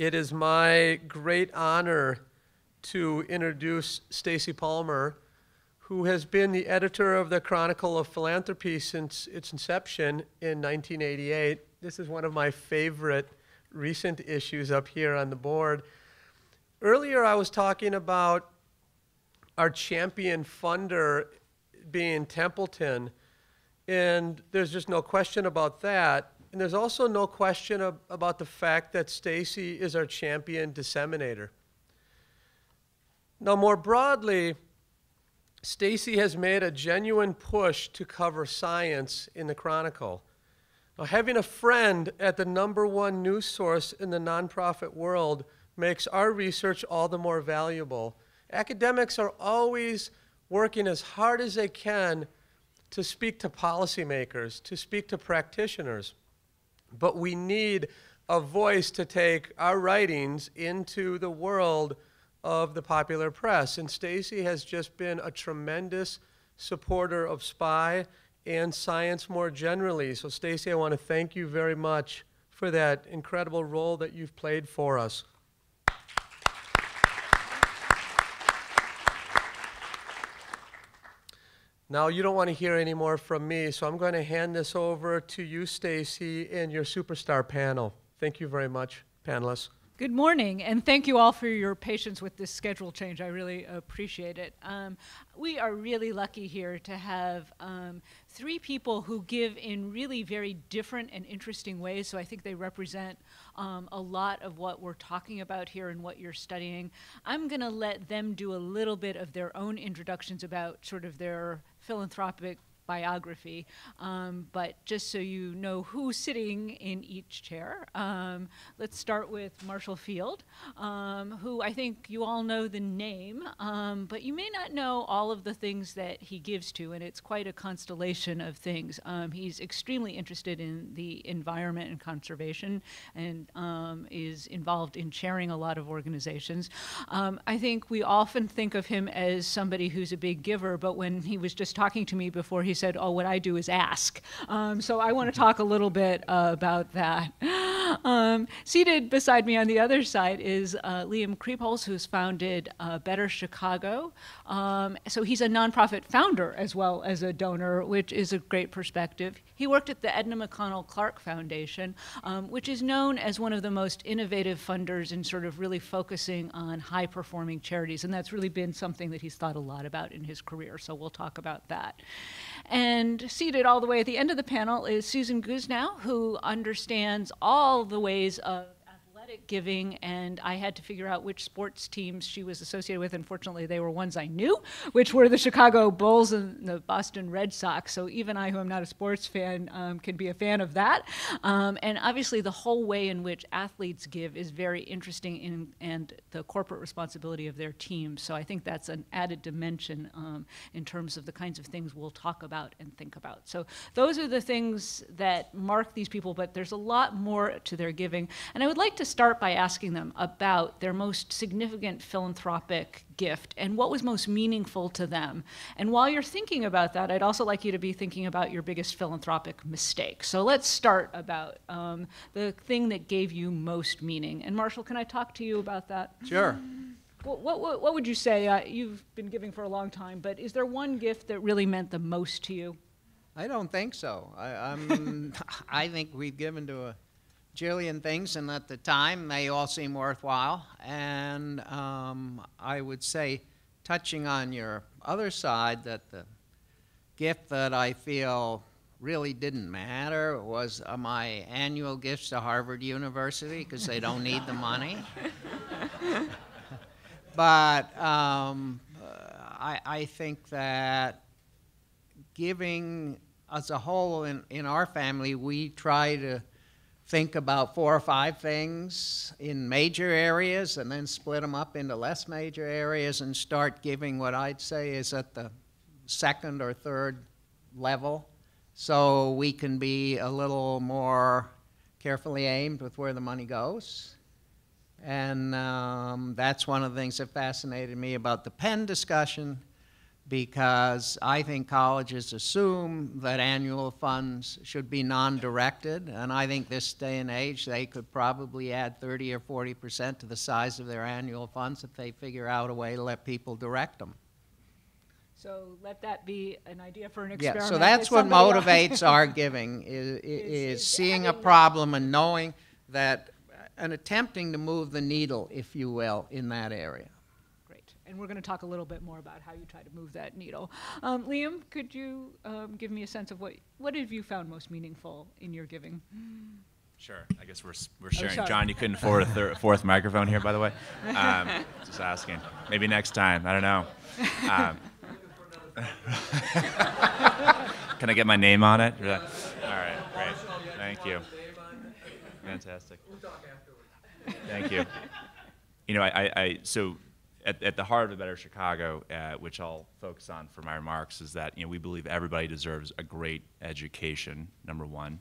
It is my great honor to introduce Stacy Palmer, who has been the editor of the Chronicle of Philanthropy since its inception in 1988. This is one of my favorite recent issues up here on the board. Earlier I was talking about our champion funder being Templeton, and there's just no question about that. And there's also no question about the fact that Stacy is our champion disseminator. Now, more broadly, Stacy has made a genuine push to cover science in the Chronicle. Now, having a friend at the #1 news source in the nonprofit world makes our research all the more valuable. Academics are always working as hard as they can to speak to policymakers, to speak to practitioners. But we need a voice to take our writings into the world of the popular press. And Stacy has just been a tremendous supporter of SPY and science more generally. So Stacy, I want to thank you very much for that incredible role that you've played for us. Now, you don't want to hear any more from me, so I'm going to hand this over to you, Stacy, and your superstar panel. Thank you very much, panelists. Good morning, and thank you all for your patience with this schedule change. I really appreciate it. We are really lucky here to have 3 people who give in really very different and interesting ways, so I think they represent a lot of what we're talking about here and what you're studying. I'm going to let them do a little bit of their own introductions about sort of their philanthropic biography, but just so you know who's sitting in each chair. Let's start with Marshall Field, who I think you all know the name, but you may not know all of the things that he gives to, and it's quite a constellation of things. He's extremely interested in the environment and conservation, and is involved in chairing a lot of organizations. I think we often think of him as somebody who's a big giver, but when he was just talking to me before, he said, oh, what I do is ask. So I want to talk a little bit about that. Seated beside me on the other side is Liam Kriepholz, who's founded Better Chicago. So he's a nonprofit founder as well as a donor, which is a great perspective. He worked at the Edna McConnell Clark Foundation, which is known as one of the most innovative funders in sort of really focusing on high-performing charities, and that's really been something that he's thought a lot about in his career, so we'll talk about that. And seated all the way at the end of the panel is Susan Guznow, who understands all the ways of athletic giving, and I had to figure out which sports teams she was associated with. Unfortunately, they were ones I knew, which were the Chicago Bulls and the Boston Red Sox. So even I, who am not a sports fan, can be a fan of that. And obviously, the whole way in which athletes give is very interesting and the corporate responsibility of their teams. So I think that's an added dimension in terms of the kinds of things we'll talk about and think about. So those are the things that mark these people, but there's a lot more to their giving. And I would like to start by asking them about their most significant philanthropic gift and what was most meaningful to them. And while you're thinking about that, I'd also like you to be thinking about your biggest philanthropic mistake. So let's start about the thing that gave you most meaning. And Marshall, can I talk to you about that? Sure. What would you say? You've been giving for a long time, but is there one gift that really meant the most to you? I don't think so. I think we've given to a jillion things, and at the time they all seem worthwhile. And I would say, touching on your other side, that the gift that I feel really didn't matter was my annual gifts to Harvard University, because they don't need the money. But I think that giving as a whole in our family, we try to think about 4 or 5 things in major areas and then split them up into less major areas and start giving what I'd say is at the 2nd or 3rd level, so we can be a little more carefully aimed with where the money goes. And that's one of the things that fascinated me about the Penn discussion, because I think colleges assume that annual funds should be non-directed, and I think this day and age they could probably add 30 or 40% to the size of their annual funds if they figure out a way to let people direct them. So let that be an idea for an Yeah, experiment. so that's what motivates our giving, is seeing a problem and knowing that, and attempting to move the needle, if you will, in that area. Great. And we're going to talk a little bit more about how you try to move that needle. Liam, could you give me a sense of what have you found most meaningful in your giving? Sure. I guess we're sharing. sorry. John, you couldn't afford a fourth microphone here, by the way. Just asking. Maybe next time. I don't know. Can I get my name on it? All right, great. Thank you. Fantastic. Thank you. You know, so at the heart of a Better Chicago, which I'll focus on for my remarks, is that, you know, we believe everybody deserves a great education, number one,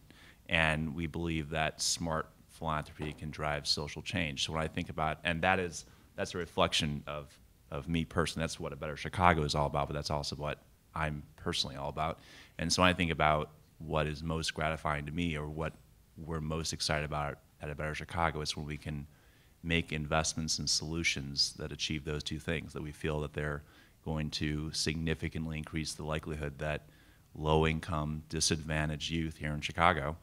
and we believe that smart philanthropy can drive social change. So when I think about, and that's a reflection of me personally. That's what a Better Chicago is all about, but that's also what I'm personally all about. And so when I think about what is most gratifying to me, or what we're most excited about at a Better Chicago, it's when we can make investments in solutions that achieve those two things, that we feel that they're going to significantly increase the likelihood that low-income, disadvantaged youth here in Chicago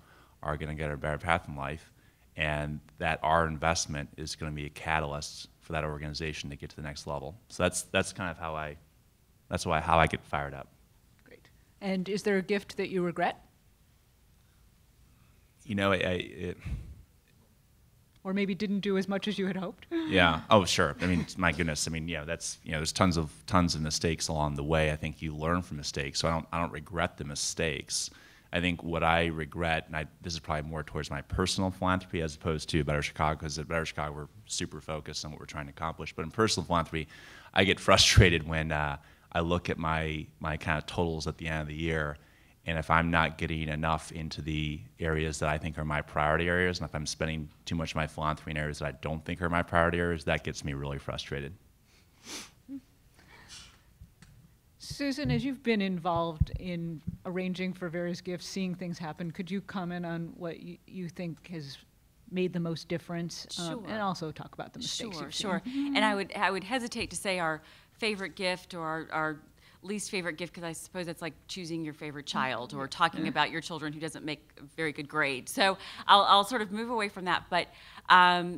are going to get a better path in life, and that our investment is going to be a catalyst for that organization to get to the next level. So that's kind of how I get fired up. Great. And is there a gift that you regret? You know, Or maybe didn't do as much as you had hoped? yeah. Oh, sure. I mean, my goodness. I mean, yeah. There's tons of mistakes along the way. I think you learn from mistakes. So I don't regret the mistakes. I think what I regret, and this is probably more towards my personal philanthropy as opposed to Better Chicago, because at Better Chicago we're super focused on what we're trying to accomplish. But in personal philanthropy, I get frustrated when I look at my kind of totals at the end of the year, and if I'm not getting enough into the areas that I think are my priority areas, and if I'm spending too much of my philanthropy in areas that I don't think are my priority areas, that gets me really frustrated. Susan, as you've been involved in arranging for various gifts, seeing things happen, could you comment on what you think has made the most difference? Sure. And also talk about the mistakes you've seen. Sure. And I would hesitate to say our favorite gift or our least favorite gift, because I suppose it's like choosing your favorite child or talking about your children who doesn't make a very good grade. So I'll sort of move away from that. But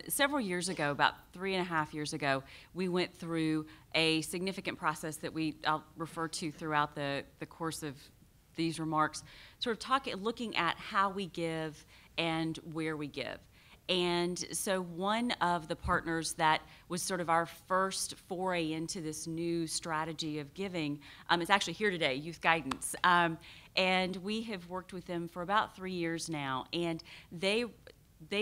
several years ago, about 3.5 years ago, we went through a significant process that I'll refer to throughout the course of these remarks, sort of looking at how we give and where we give. And so one of the partners that was sort of our first foray into this new strategy of giving is actually here today, Youth Guidance. And we have worked with them for about 3 years now, and they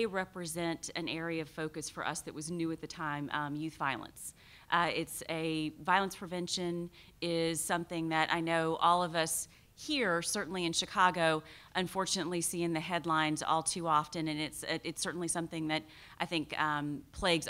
represent an area of focus for us that was new at the time, youth violence. Violence prevention is something that I know all of us here, certainly in Chicago, unfortunately see in the headlines all too often, and it's certainly something that I think plagues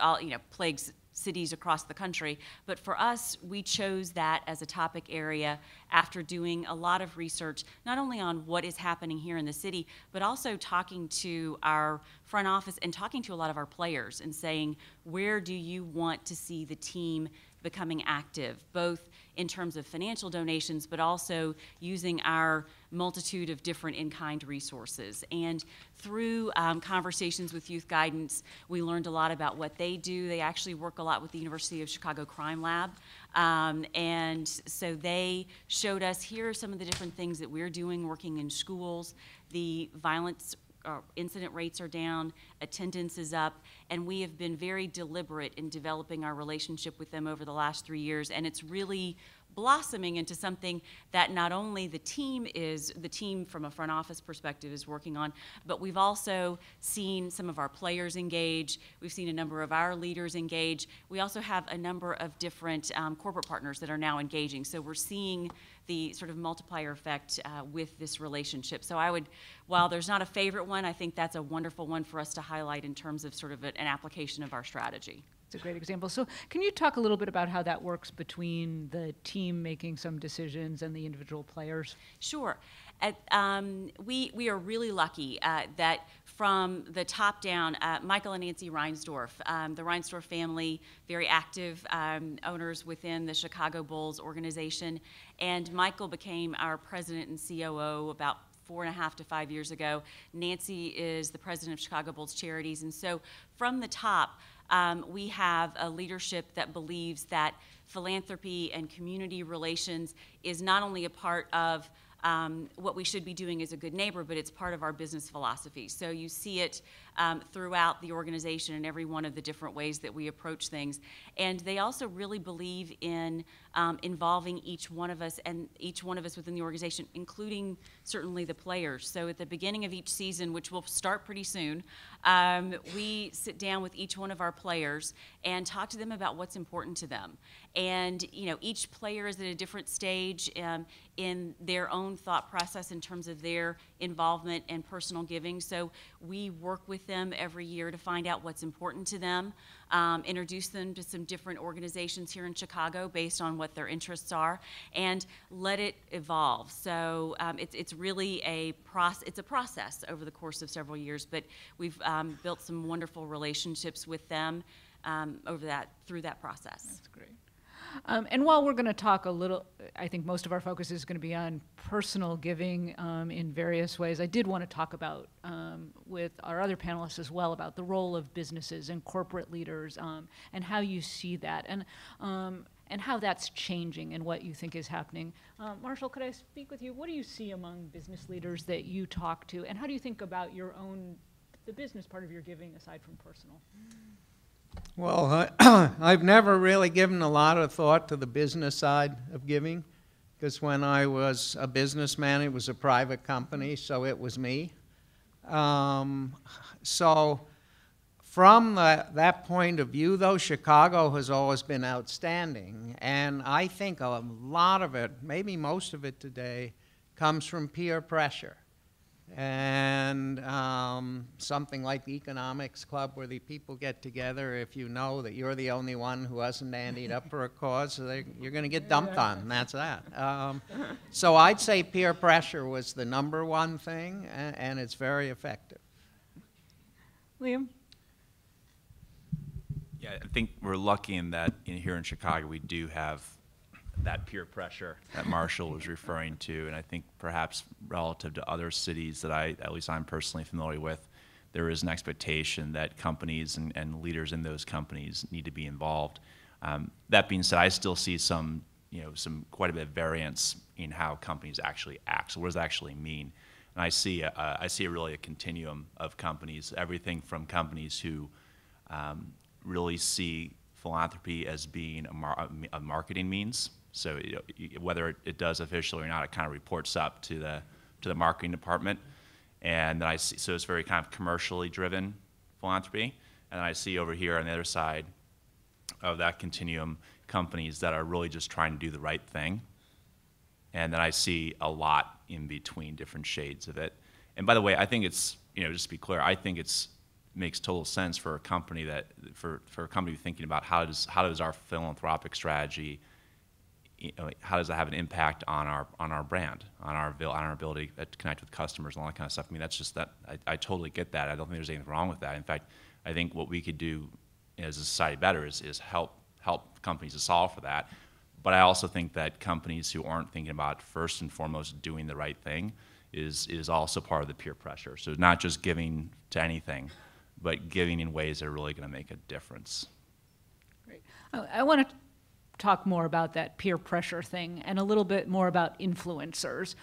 cities across the country. But for us, we chose that as a topic area after doing a lot of research, not only on what is happening here in the city, but also talking to our front office and talking to a lot of our players and saying, where do you want to see the team becoming active, both in terms of financial donations, but also using our multitude of different in-kind resources. And through conversations with Youth Guidance, we learned a lot about what they do. They actually work a lot with the University of Chicago Crime Lab. And so they showed us, here are some of the different things that we're doing working in schools. The violence incident rates are down, attendance is up, and we have been very deliberate in developing our relationship with them over the last 3 years, and it's really blossoming into something that not only the team from a front office perspective is working on, but we've also seen some of our players engage. We've seen a number of our leaders engage. We also have a number of different corporate partners that are now engaging. So we're seeing the sort of multiplier effect with this relationship. So while there's not a favorite one, I think that's a wonderful one for us to highlight in terms of sort of an application of our strategy. It's a great example. So can you talk a little bit about how that works between the team making some decisions and the individual players? Sure. We are really lucky that from the top down, Michael and Nancy Reinsdorf, the Reinsdorf family, very active owners within the Chicago Bulls organization, and Michael became our president and COO about 4.5 to 5 years ago. Nancy is the president of Chicago Bulls Charities, and so from the top, we have a leadership that believes that philanthropy and community relations is not only a part of what we should be doing as a good neighbor, but it's part of our business philosophy. So you see it throughout the organization in every one of the different ways that we approach things. And they also really believe in involving each one of us and each one of us within the organization, including certainly the players. So at the beginning of each season, which will start pretty soon, we sit down with each one of our players and talk to them about what's important to them. And each player is at a different stage in their own thought process in terms of their involvement and personal giving. So we work with them every year to find out what's important to them, introduce them to some different organizations here in Chicago based on what their interests are, and let it evolve. So it's really a process over the course of several years, but we've built some wonderful relationships with them through that process. That's great. And while we're going to talk a little, I think most of our focus is going to be on personal giving in various ways. I did want to talk about, with our other panelists as well, about the role of businesses and corporate leaders and how you see that and how that's changing and what you think is happening. Marshall, could I speak with you? What do you see among business leaders that you talk to, and how do you think about the business part of your giving aside from personal? Well, I've never really given a lot of thought to the business side of giving, because when I was a businessman, it was a private company, so it was me. So from that point of view, though, Chicago has always been outstanding, and I think a lot of it, maybe most of it today, comes from peer pressure. And something like the Economics Club, where the people get together, if you know that you're the only one who hasn't anteed up for a cause, so you're going to get dumped on, and that's that. So I'd say peer pressure was the number one thing, and it's very effective. Liam? Yeah, I think we're lucky in that here in Chicago we do have that peer pressure that Marshall was referring to, and I think perhaps relative to other cities that at least I'm personally familiar with, there is an expectation that companies and leaders in those companies need to be involved. That being said, I still see some quite a bit of variance in how companies actually act. So what does that actually mean? And I see really a continuum of companies, everything from companies who really see philanthropy as being a marketing means. So whether it does officially or not, it kind of reports up to the marketing department, and then I see, so it's very kind of commercially driven philanthropy. And I see over here on the other side of that continuum companies that are really just trying to do the right thing, and then I see a lot in between, different shades of it. And by the way, I think it's just to be clear, I think makes total sense for a company for a company thinking about how does our philanthropic strategy, how does that have an impact on our brand, on our ability to connect with customers and all that kind of stuff. I mean, that's just that. I totally get that. I don't think there's anything wrong with that. In fact, I think what we could do as a society better is help companies to solve for that. But I also think that companies who aren't thinking about first and foremost doing the right thing is also part of the peer pressure. So not just giving to anything, but giving in ways that are really going to make a difference. Great. I want to talk more about that peer pressure thing and a little bit more about influencers.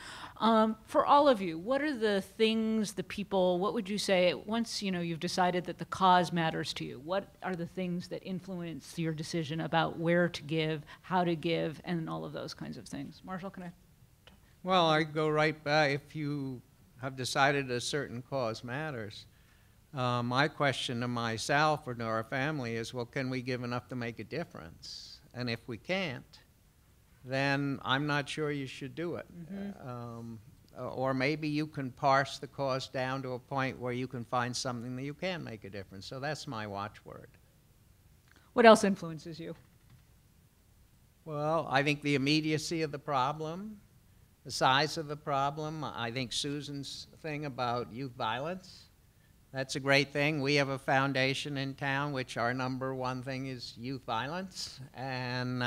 For all of you, what are the things, the people, what would you say, once you've decided that the cause matters to you, what are the things that influence your decision about where to give, how to give, and all of those kinds of things? Marshall, can I? Well, I go right back. If you have decided a certain cause matters, my question to myself or to our family is, well, can we give enough to make a difference? And if we can't, then I'm not sure you should do it. Mm-hmm. Or maybe you can parse the cause down to a point where you can find something that you can make a difference. So that's my watchword. What else influences you? Well, I think the immediacy of the problem, the size of the problem. I think Susan's thing about youth violence, that's a great thing. We have a foundation in town which our number one thing is youth violence, and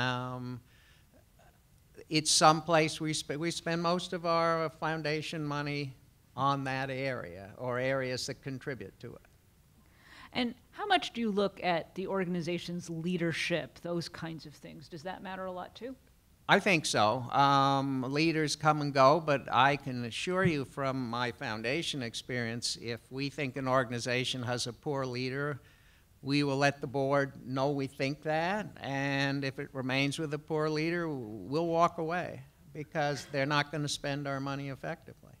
it's someplace we spend most of our foundation money on that area or areas that contribute to it. And how much do you look at the organization's leadership, those kinds of things? Does that matter a lot too? I think so. Leaders come and go, but I can assure you from my foundation experience, if we think an organization has a poor leader, we will let the board know we think that, and if it remains with a poor leader, we'll walk away because they're not going to spend our money effectively.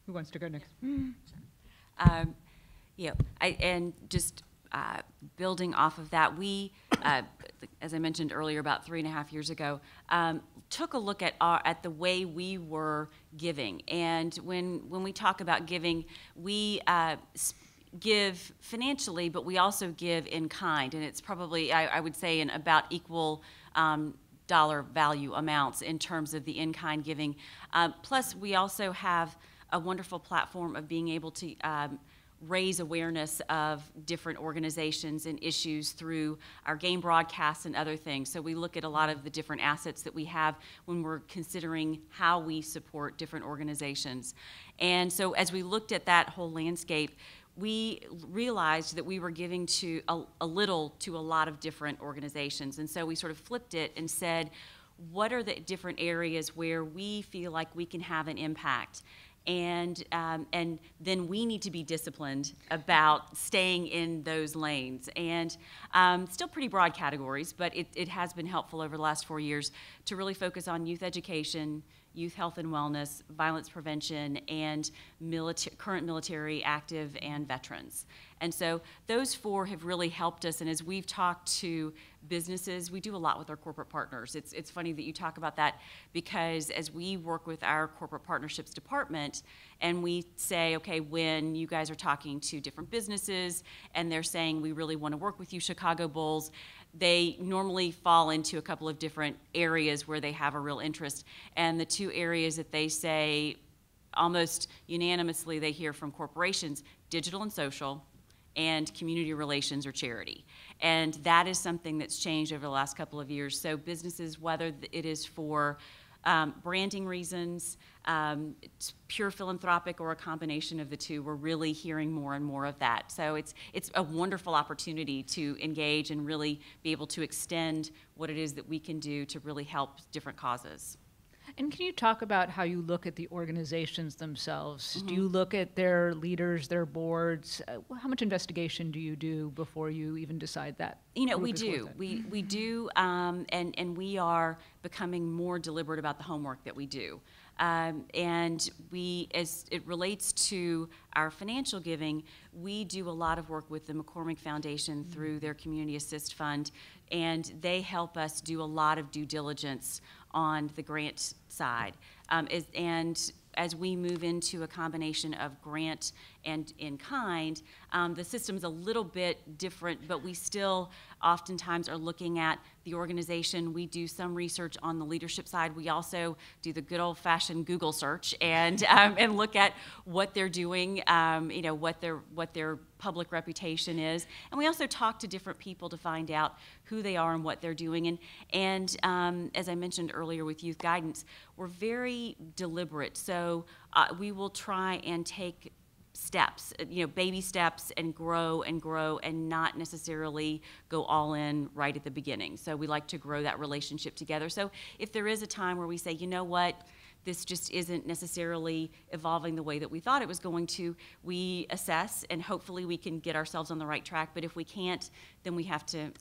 Who wants to go next? And just building off of that, we, as I mentioned earlier, about 3.5 years ago, took a look at the way we were giving. And when we talk about giving, we give financially, but we also give in kind. And it's probably, I would say, in about equal dollar value amounts in terms of the in-kind giving. Plus, we also have a wonderful platform of being able to raise awareness of different organizations and issues through our game broadcasts and other things. So we look at a lot of the different assets that we have when we're considering how we support different organizations. And so as we looked at that whole landscape, we realized that we were giving to a little to a lot of different organizations. And so we sort of flipped it and said, what are the different areas where we feel like we can have an impact? And then we need to be disciplined about staying in those lanes. And still pretty broad categories, but it has been helpful over the last 4 years to really focus on youth education, youth health and wellness, violence prevention, and current military, active, and veterans. And so those 4 have really helped us. And as we've talked to businesses, we do a lot with our corporate partners. It's funny that you talk about that, because as we work with our corporate partnerships department and we say, okay, when you guys are talking to different businesses and they're saying we really want to work with you, Chicago Bulls, they normally fall into a couple of different areas where they have a real interest. And the 2 areas that they say almost unanimously they hear from corporations, digital and social, and community relations or charity. And that is something that's changed over the last couple of years. So businesses, whether it is for branding reasons, pure philanthropic, or a combination of the 2, we're really hearing more and more of that. So it's a wonderful opportunity to engage and really be able to extend what it is that we can do to really help different causes. And can you talk about how you look at the organizations themselves? Mm-hmm. Do you look at their leaders, their boards? How much investigation do you do before you even decide that? We do. We do, and we are becoming more deliberate about the homework that we do. And as it relates to our financial giving, we do a lot of work with the McCormick Foundation through their Community Assist Fund, and they help us do a lot of due diligence on the grant side. And as we move into a combination of grant and in-kind, the system's a little bit different, but we still oftentimes are looking at the organization. We do some research on the leadership side. We also do the good old-fashioned Google search and look at what they're doing, what their public reputation is. And we also talk to different people to find out who they are and what they're doing. And as I mentioned earlier with youth guidance, we're very deliberate. So we will try and take steps, baby steps, and grow and not necessarily go all in right at the beginning. So we like to grow that relationship together. So if there is a time where we say, you know what, this just isn't necessarily evolving the way that we thought it was going to, we assess and hopefully we can get ourselves on the right track. But if we can't, then we have to,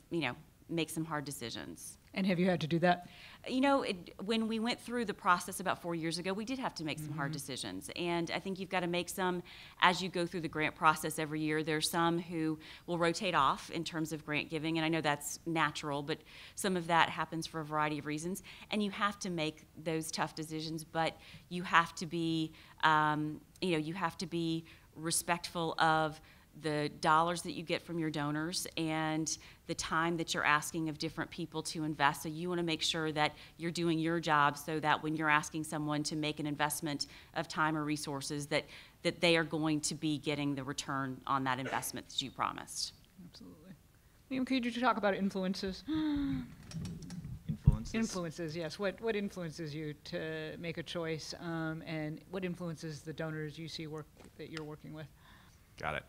make some hard decisions. And have you had to do that? When we went through the process about 4 years ago, we did have to make some hard decisions. And I think you've got to make some as you go through the grant process every year. There's some who will rotate off in terms of grant giving, and I know that's natural, but some of that happens for a variety of reasons. And you have to make those tough decisions, but you have to be, respectful of the dollars that you get from your donors and the time that you're asking of different people to invest. So you want to make sure that you're doing your job so that when you're asking someone to make an investment of time or resources, that they are going to be getting the return on that investment that you promised. Absolutely. Liam, could you talk about influences? Influences? Influences, yes. What influences you to make a choice, and what influences the donors you see that you're working with? Got it.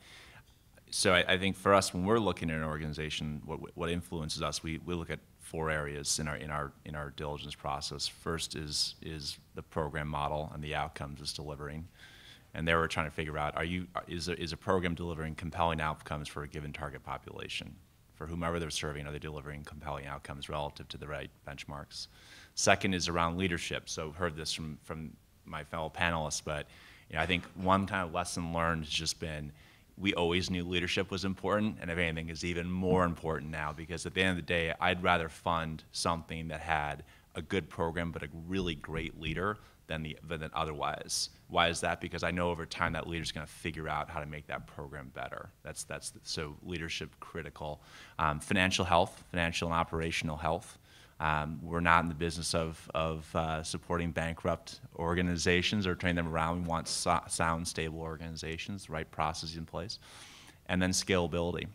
So I think for us, when we're looking at an organization, what influences us, we look at 4 areas in our diligence process. First is the program model and the outcomes it's delivering, and there we're trying to figure out: is a program delivering compelling outcomes for a given target population? For whomever they're serving, are they delivering compelling outcomes relative to the right benchmarks? Second is around leadership. So heard this from my fellow panelists, but I think one kind of lesson learned has just been, we always knew leadership was important, and if anything, is even more important now, because at the end of the day, I'd rather fund something that had a good program but a really great leader than otherwise. Why is that? Because I know over time that leader's going to figure out how to make that program better. So leadership critical. Financial health, financial and operational health. We're not in the business of supporting bankrupt organizations or turning them around. We want sound, stable organizations, the right processes in place. And then scalability.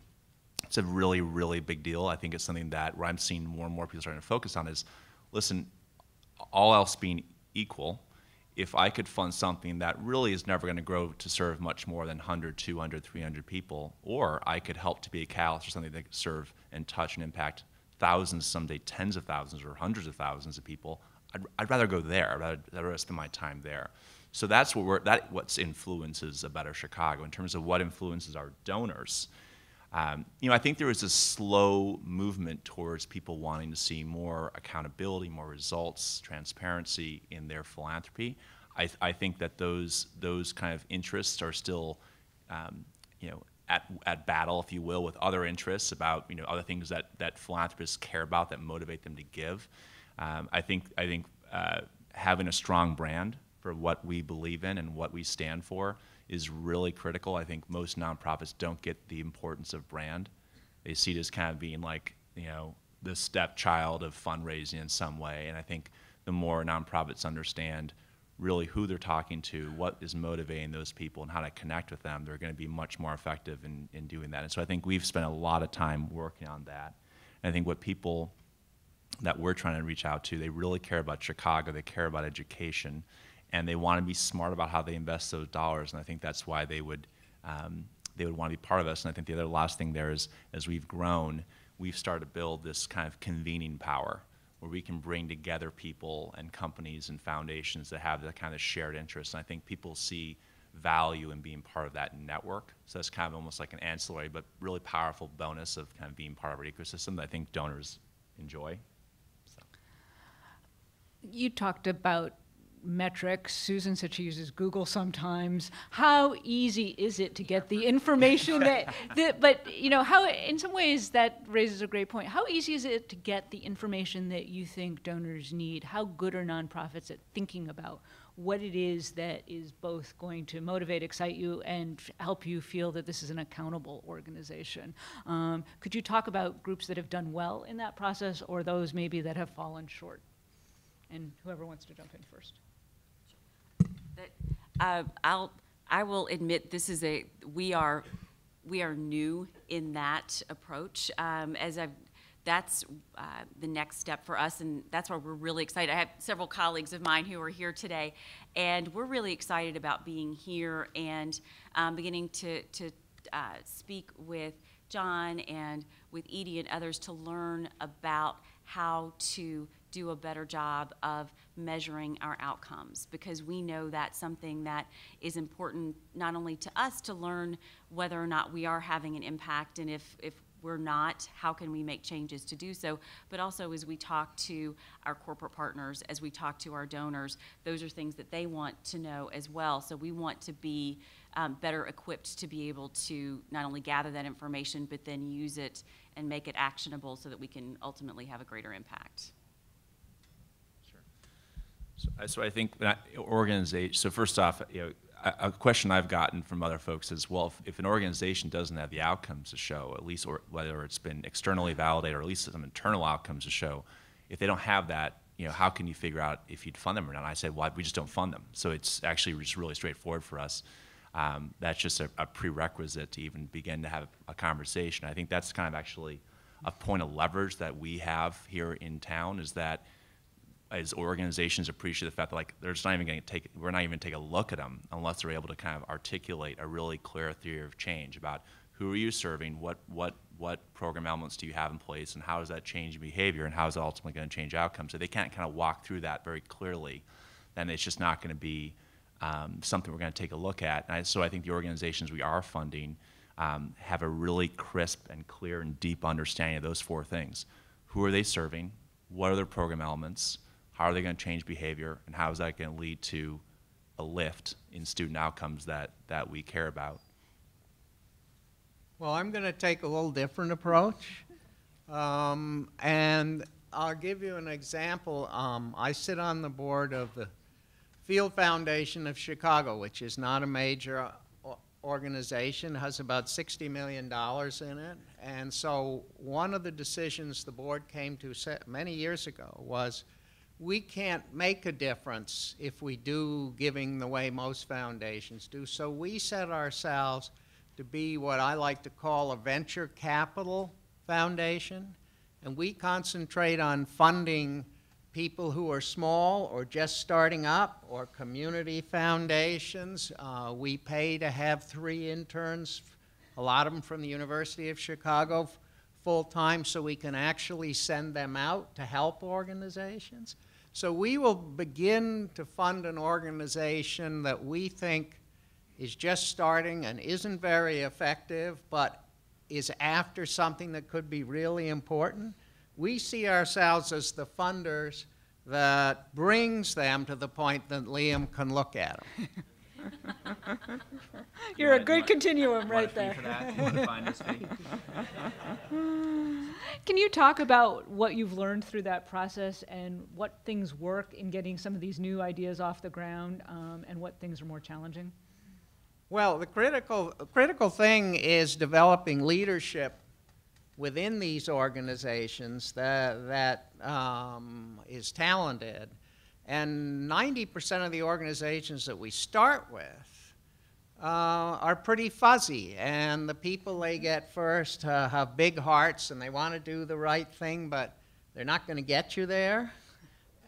It's a really, really big deal. I think it's something that where I'm seeing more and more people starting to focus on is, listen, all else being equal, if I could fund something that really is never going to grow to serve much more than 100, 200, 300 people, or I could help to be a catalyst for something that could serve and touch and impact thousands, someday tens of thousands or hundreds of thousands of people, I'd rather go there. I'd rather spend my time there. So that's what influences a Better Chicago in terms of what influences our donors. I think there is a slow movement towards people wanting to see more accountability, more results, transparency in their philanthropy. I think that those kind of interests are still, at battle, if you will, with other interests about other things that philanthropists care about that motivate them to give. I think having a strong brand for what we believe in and what we stand for is really critical. I think most nonprofits don't get the importance of brand. They see it as kind of being like, the stepchild of fundraising in some way. And I think the more nonprofits understand really who they're talking to, what is motivating those people, and how to connect with them, they're going to be much more effective in doing that. And so I think we've spent a lot of time working on that. And I think what people that we're trying to reach out to, they really care about Chicago, they care about education, and they want to be smart about how they invest those dollars. And I think that's why they would want to be part of us. And I think the other last thing there is, as we've grown, we've started to build this kind of convening power where we can bring together people and companies and foundations that have that kind of shared interest. And I think people see value in being part of that network. So that's kind of almost like an ancillary but really powerful bonus of kind of being part of our ecosystem that I think donors enjoy. So. You talked about metrics. Susan said she uses Google sometimes. How easy is it to get the information but how, in some ways that raises a great point. How easy is it to get the information that you think donors need? How good are nonprofits at thinking about what it is that is both going to motivate, excite you, and help you feel that this is an accountable organization? Could you talk about groups that have done well in that process, or those maybe that have fallen short? And whoever wants to jump in first. I will admit we are new in that approach. That's the next step for us, and that's why we're really excited. I have several colleagues of mine who are here today, and we're really excited about being here and beginning to speak with John and with Edie and others to learn about how to do a better job of measuring our outcomes, because we know that's something that is important not only to us to learn whether or not we are having an impact, and if we're not, how can we make changes to do so, but also as we talk to our corporate partners, as we talk to our donors, those are things that they want to know as well. So we want to be better equipped to be able to not only gather that information, but then use it and make it actionable so that we can ultimately have a greater impact. So I think organization. So first off, a question I've gotten from other folks is, well, if an organization doesn't have the outcomes to show, at least, or whether it's been externally validated or at least some internal outcomes to show, if they don't have that, how can you figure out if you'd fund them or not? And I said, well, we just don't fund them. So it's actually just really straightforward for us. That's just a prerequisite to even begin to have a conversation. I think that's kind of actually a point of leverage that we have here in town, is that as organizations appreciate the fact that we're not even going to take a look at them unless they're able to kind of articulate a really clear theory of change about who are you serving, what program elements do you have in place, and how does that change behavior, and how is that ultimately going to change outcomes. So they can't kind of walk through that very clearly, then it's just not going to be something we're going to take a look at. So I think the organizations we are funding have a really crisp and clear and deep understanding of those four things. Who are they serving? What are their program elements? How are they going to change behavior? And how is that going to lead to a lift in student outcomes that we care about? Well, I'm going to take a little different approach. And I'll give you an example. I sit on the board of the Field Foundation of Chicago, which is not a major organization, has about $60 million in it. And so one of the decisions the board came to many years ago was, we can't make a difference if we do giving the way most foundations do. So we set ourselves to be what I like to call a venture capital foundation. And we concentrate on funding people who are small or just starting up, or community foundations. We pay to have 3 interns, a lot of them from the University of Chicago, full-time, so we can actually send them out to help organizations. So we will begin to fund an organization that we think is just starting and isn't very effective, but is after something that could be really important. We see ourselves as the funders that brings them to the point that Liam can look at them. You're a good continuum right there. Can you talk about what you've learned through that process and what things work in getting some of these new ideas off the ground, and what things are more challenging? Well, the critical thing is developing leadership within these organizations that is talented. And 90% of the organizations that we start with are pretty fuzzy. And the people they get first have big hearts and they want to do the right thing, but they're not going to get you there.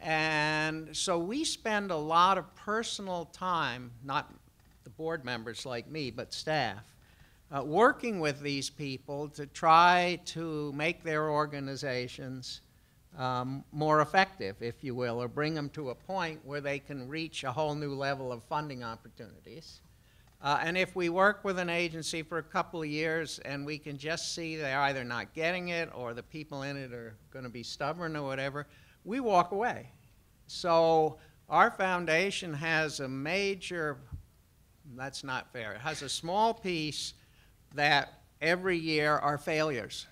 And so we spend a lot of personal time, not the board members like me, but staff, working with these people to try to make their organizations more effective, if you will, or bring them to a point where they can reach a whole new level of funding opportunities. And if we work with an agency for a couple of years and we can just see they're either not getting it or the people in it are going to be stubborn or whatever, we walk away. So our foundation has a major, that's not fair, it has a small piece that every year are failures.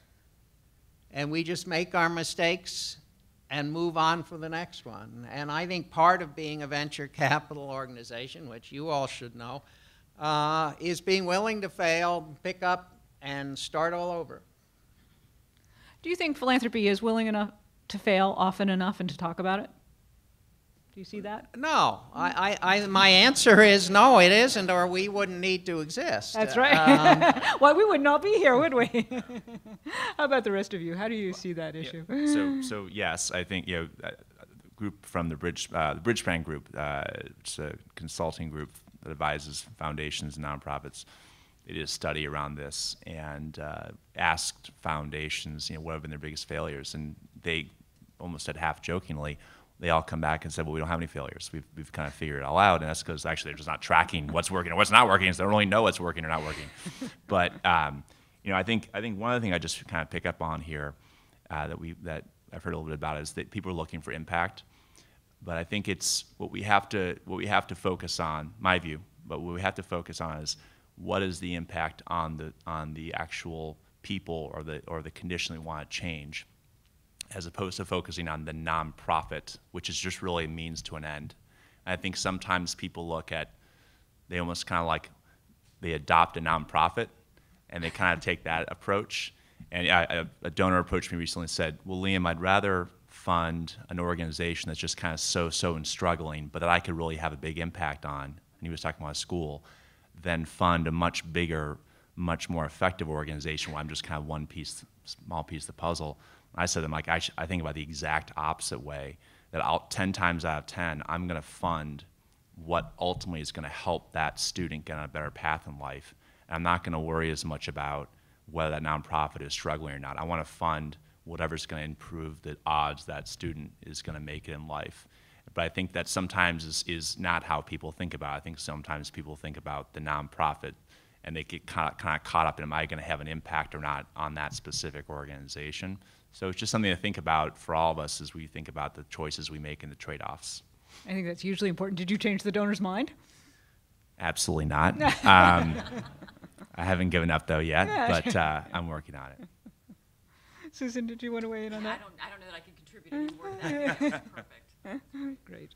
And we just make our mistakes and move on for the next one. And I think part of being a venture capital organization, which you all should know, is being willing to fail, pick up, and start all over. Do you think philanthropy is willing enough to fail often enough and to talk about it? Do you see that? No. My answer is no, it isn't, or we wouldn't need to exist. That's right. Well, we would not be here, would we? How about the rest of you? How do you see that issue? Yeah. So yes, I think a group from the Bridgespan Group, it's a consulting group that advises foundations and nonprofits. They did a study around this and asked foundations, what have been their biggest failures, and they almost said half jokingly, they all come back and said, well, we don't have any failures. We've kind of figured it all out, and that's because actually they're just not tracking what's working and what's not working, so they don't really know what's working or not working. But I think one other thing I just kind of pick up on here that I've heard a little bit about is that people are looking for impact. But I think it's what we have to focus on, my view. But what we have to focus on is what is the impact on the actual people or the condition we want to change, as opposed to focusing on the nonprofit, which is just really a means to an end. And I think sometimes people look at they almost kind of like, they adopt a nonprofit, and they kind of take that approach. And a donor approached me recently and said, well, Liam, I'd rather fund an organization that's just kind of so and struggling, but that I could really have a big impact on, and he was talking about a school, than fund a much bigger, much more effective organization where I'm just kind of one piece, small piece of the puzzle. I said to him, like, I think about the exact opposite way, that 10 times out of 10, I'm going to fund what ultimately is going to help that student get on a better path in life. And I'm not going to worry as much about whether that nonprofit is struggling or not. I want to fund whatever's going to improve the odds that student is going to make it in life. But I think that sometimes is not how people think about it. I think sometimes people think about the nonprofit, and they get kind of caught up in, am I going to have an impact or not on that specific organization? So it's just something to think about for all of us as we think about the choices we make and the trade-offs. I think that's hugely important. Did you change the donor's mind? Absolutely not. I haven't given up though yet, but I'm working on it. Susan, did you want to weigh in on that? I don't know that I can contribute any more to that. That's perfect. Great.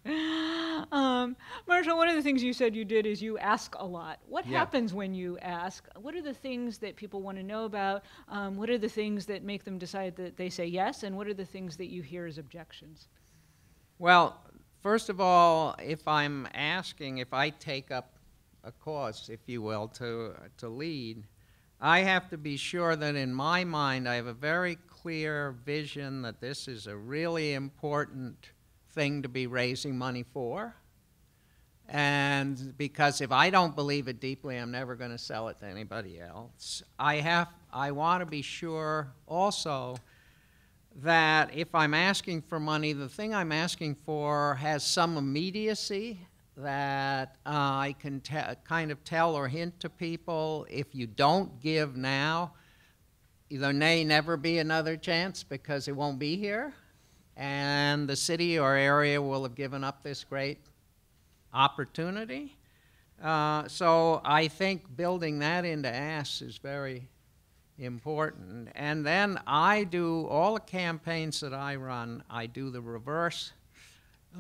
Marshall, one of the things you said you did is you ask a lot. What happens when you ask? What are the things that people want to know about? What are the things that make them decide that they say yes? And what are the things that you hear as objections? Well, first of all, if I'm asking, if I take up a cause, if you will, to lead, I have to be sure that in my mind I have a very clear vision that this is a really important thing to be raising money for. And because if I don't believe it deeply, I'm never going to sell it to anybody else. I want to be sure also that if I'm asking for money, the thing I'm asking for has some immediacy, that I can kind of tell or hint to people, if you don't give now, there may never be another chance because it won't be here, and the city or area will have given up this great opportunity. So I think building that into asks is very important. And then I do all the campaigns that I run, I do the reverse.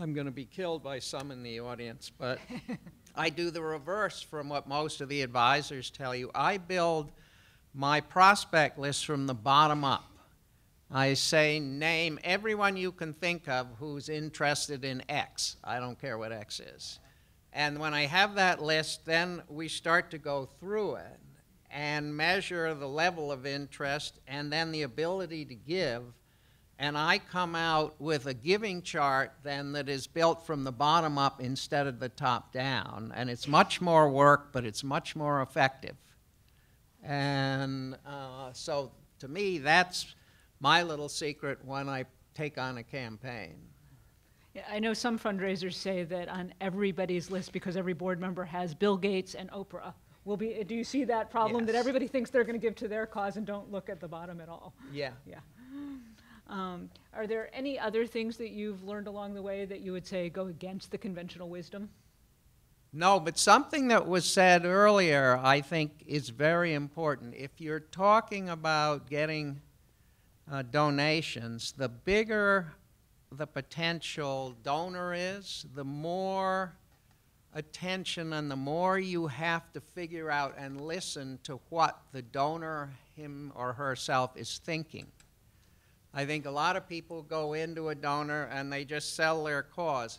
I'm going to be killed by some in the audience, but I do the reverse from what most of the advisors tell you. I build my prospect list from the bottom up. I say, name everyone you can think of who's interested in X. I don't care what X is. And when I have that list, then we start to go through it and measure the level of interest and then the ability to give. And I come out with a giving chart then that is built from the bottom up instead of the top down. And it's much more work, but it's much more effective. And so to me, that's my little secret when I take on a campaign. Yeah, I know some fundraisers say that on everybody's list, because every board member has Bill Gates and Oprah. Do you see that problem, that everybody thinks they're going to give to their cause and don't look at the bottom at all? Yeah. Yeah. Are there any other things that you've learned along the way that you would say go against the conventional wisdom? No, but something that was said earlier I think is very important. If you're talking about getting donations, the bigger the potential donor is, the more attention and the more you have to figure out and listen to what the donor, him or herself, is thinking. I think a lot of people go into a donor and they just sell their cause.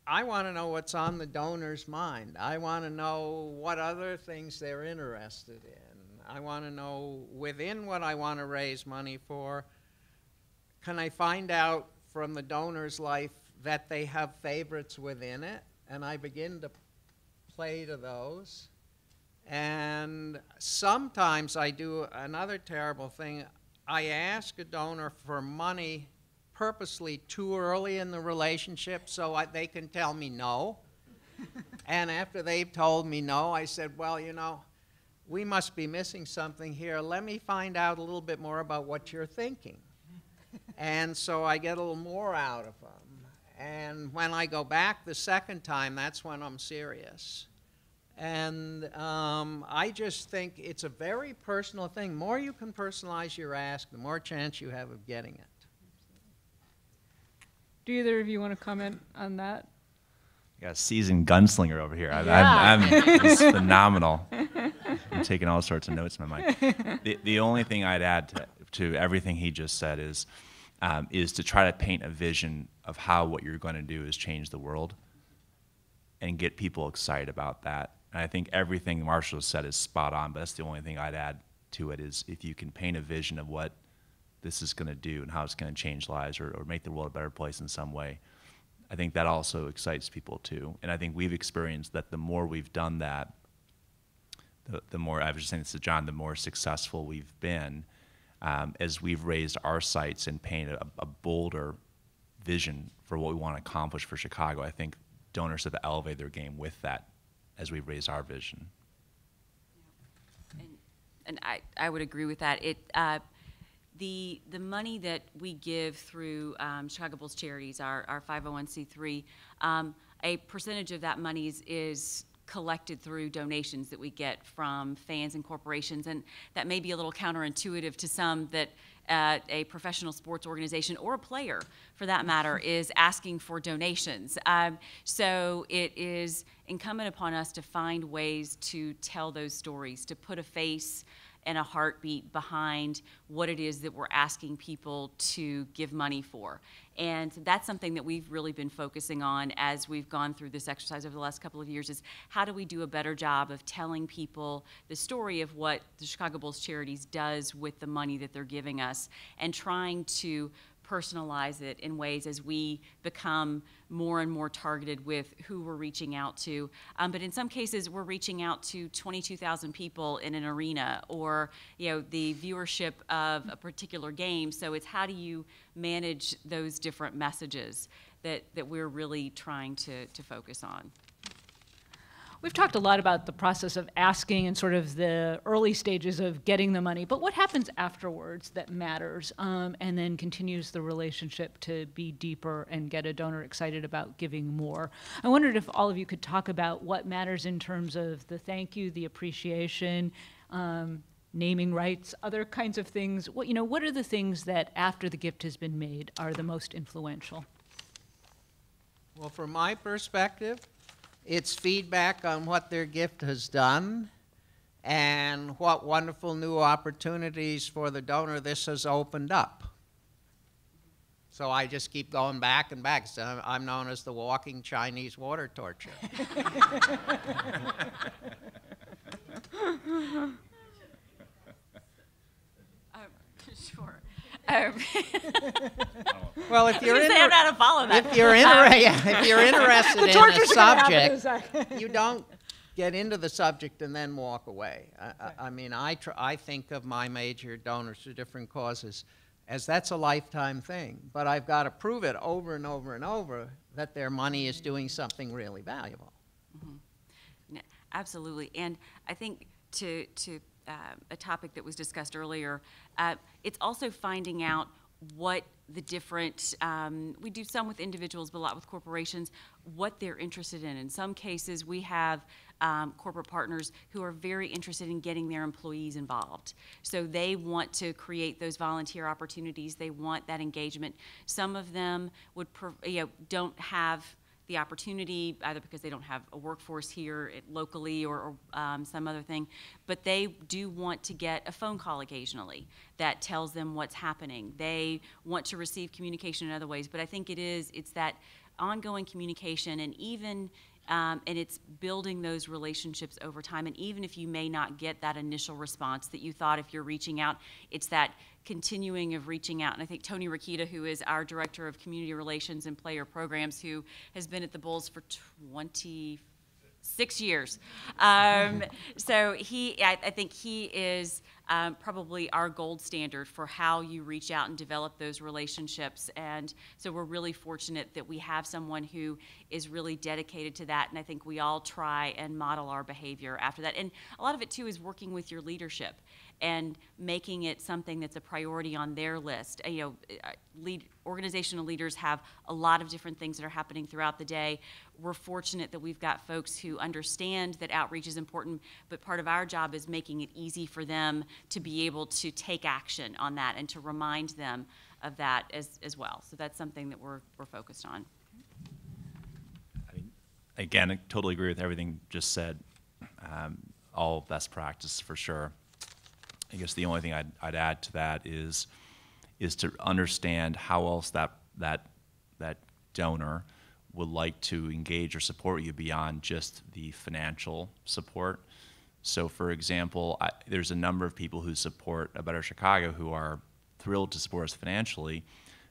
I want to know what's on the donor's mind. I want to know what other things they're interested in. I want to know within what I want to raise money for, can I find out from the donor's life that they have favorites within it? And I begin to play to those. And sometimes I do another terrible thing. I ask a donor for money purposely too early in the relationship so they can tell me no. And after they've told me no, I said, well, you know, we must be missing something here. Let me find out a little bit more about what you're thinking. And so I get a little more out of them. And when I go back the second time, that's when I'm serious. And I just think it's a very personal thing. The more you can personalize your ask, the more chance you have of getting it. Do either of you want to comment on that? got a seasoned gunslinger over here. Yeah. It's phenomenal. I'm taking all sorts of notes in my mind. The only thing I'd add to everything he just said is to try to paint a vision of how what you're going to do is change the world and get people excited about that. And I think everything Marshall said is spot on, but that's the only thing I'd add to it is if you can paint a vision of what this is going to do and how it's going to change lives or make the world a better place in some way, I think that also excites people too. And I think we've experienced that the more we've done that, the more, I was just saying this to John, the more successful we've been as we've raised our sights and painted a bolder vision for what we want to accomplish for Chicago. I think donors have elevated their game with that as we've raised our vision. And I would agree with that. The money that we give through Chicago Bulls Charities, our 501c3, a percentage of that money is collected through donations that we get from fans and corporations, and that may be a little counterintuitive to some that a professional sports organization or a player, for that matter, is asking for donations. So it is incumbent upon us to find ways to tell those stories, to put a face and a heartbeat behind what it is that we're asking people to give money for. And that's something that we've really been focusing on as we've gone through this exercise over the last couple of years, is how do we do a better job of telling people the story of what the Chicago Bulls Charities does with the money that they're giving us, and trying to personalize it in ways as we become more and more targeted with who we're reaching out to. But in some cases, we're reaching out to 22,000 people in an arena, or the viewership of a particular game. So it's how do you manage those different messages that we're really trying to focus on. We've talked a lot about the process of asking and sort of the early stages of getting the money, but what happens afterwards that matters and then continues the relationship to be deeper and get a donor excited about giving more? I wondered if all of you could talk about what matters in terms of the thank you, the appreciation, naming rights, other kinds of things. What are the things that after the gift has been made are the most influential? Well, from my perspective, it's feedback on what their gift has done and what wonderful new opportunities for the donor this has opened up. So I just keep going back and back. So I'm known as the walking Chinese water torture. Sure. Well, if you're I'm not to follow that. if you're interested in the subject, you don't get into the subject and then walk away. I mean, I think of my major donors to different causes as that's a lifetime thing, but I've got to prove it over and over and over that their money is doing something really valuable. Mm-hmm. Absolutely, and I think to a topic that was discussed earlier, it's also finding out what the different, we do some with individuals, but a lot with corporations, what they're interested in. In some cases, we have corporate partners who are very interested in getting their employees involved. So they want to create those volunteer opportunities. They want that engagement. Some of them would, don't have the opportunity, either because they don't have a workforce here locally or some other thing, but they do want to get a phone call occasionally that tells them what's happening. They want to receive communication in other ways, but I think it's that ongoing communication, and even and it's building those relationships over time. And even if you may not get that initial response that you thought if you're reaching out, it's that continuing of reaching out. And I think Tony Rakita, who is our Director of Community Relations and Player Programs, who has been at the Bulls for 26 years. So I think he is probably our gold standard for how you reach out and develop those relationships. And so we're really fortunate that we have someone who is really dedicated to that. And I think we all try and model our behavior after that. And a lot of it too is working with your leadership and making it something that's a priority on their list. Organizational leaders have a lot of different things that are happening throughout the day. We're fortunate that we've got folks who understand that outreach is important, but part of our job is making it easy for them to be able to take action on that and to remind them of that as well. So that's something that we're focused on. again, I totally agree with everything just said. All best practice for sure. I guess the only thing I'd add to that is to understand how else that donor would like to engage or support you beyond just the financial support. So, for example, there's a number of people who support A Better Chicago who are thrilled to support us financially,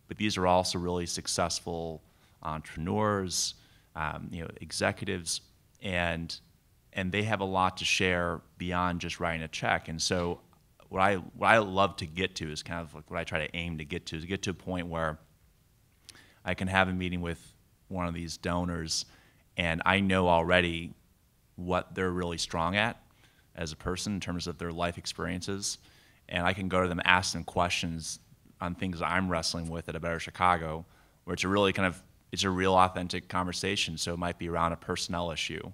but these are also really successful entrepreneurs, executives, and they have a lot to share beyond just writing a check. And so, what I love to get to is kind of like what I try to aim to get to, is get to a point where I can have a meeting with one of these donors, and I know already what they're really strong at as a person in terms of their life experiences, and I can go to them, ask them questions on things that I'm wrestling with at A Better Chicago, where it's a really it's a real authentic conversation. So it might be around a personnel issue,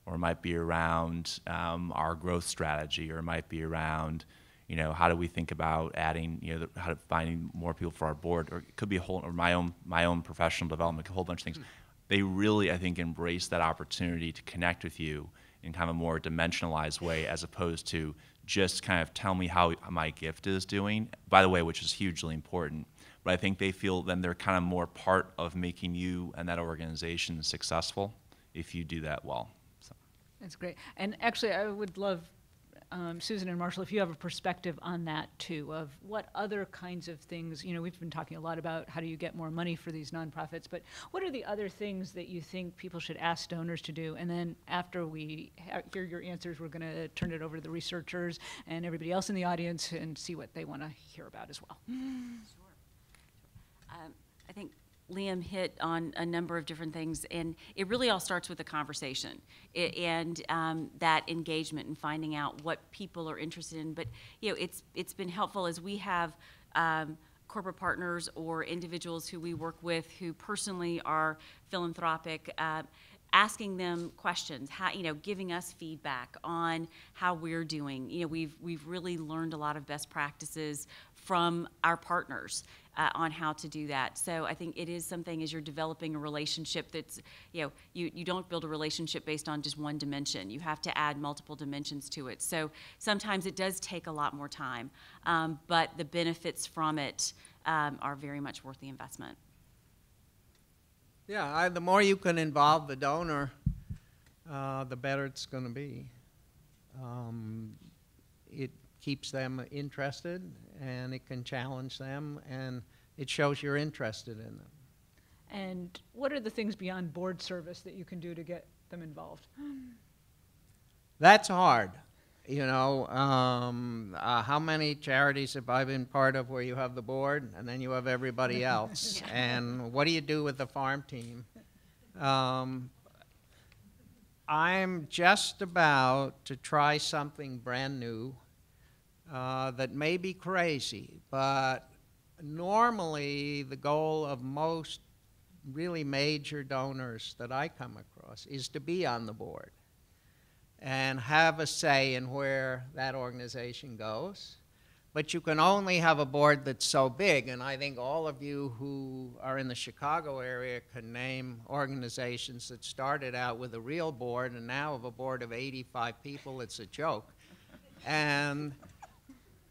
or it might be around our growth strategy, or it might be around, how do we think about adding, how to finding more people for our board, or it could be or my own professional development, a whole bunch of things. They really, I think, embrace that opportunity to connect with you in kind of a more dimensionalized way, as opposed to just kind of tell me how my gift is doing, by the way, which is hugely important. But I think they feel then they're kind of more part of making you and that organization successful if you do that well. So. That's great. And actually, I would love, Susan and Marshall, if you have a perspective on that too, of what other kinds of things, we've been talking a lot about how do you get more money for these nonprofits, but what are the other things that you think people should ask donors to do? And then after we hear your answers, we're going to turn it over to the researchers and everybody else in the audience and see what they want to hear about as well. Sure. I think Liam hit on a number of different things, and it really all starts with a conversation and that engagement and finding out what people are interested in. But it's been helpful as we have corporate partners or individuals who we work with who personally are philanthropic. Asking them questions, giving us feedback on how we're doing. We've really learned a lot of best practices from our partners on how to do that. So I think it is something, as you're developing a relationship, that's you don't build a relationship based on just one dimension. You have to add multiple dimensions to it. So sometimes it does take a lot more time, but the benefits from it are very much worth the investment. Yeah, the more you can involve the donor, the better it's going to be. It keeps them interested, and it can challenge them, and it shows you're interested in them. And what are the things beyond board service that you can do to get them involved? That's hard. How many charities have I been part of where you have the board and then you have everybody else? And what do you do with the farm team? I'm just about to try something brand new that may be crazy, but normally the goal of most really major donors that I come across is to be on the board and have a say in where that organization goes. But you can only have a board that's so big, and I think all of you who are in the Chicago area can name organizations that started out with a real board and now have a board of 85 people. It's a joke. And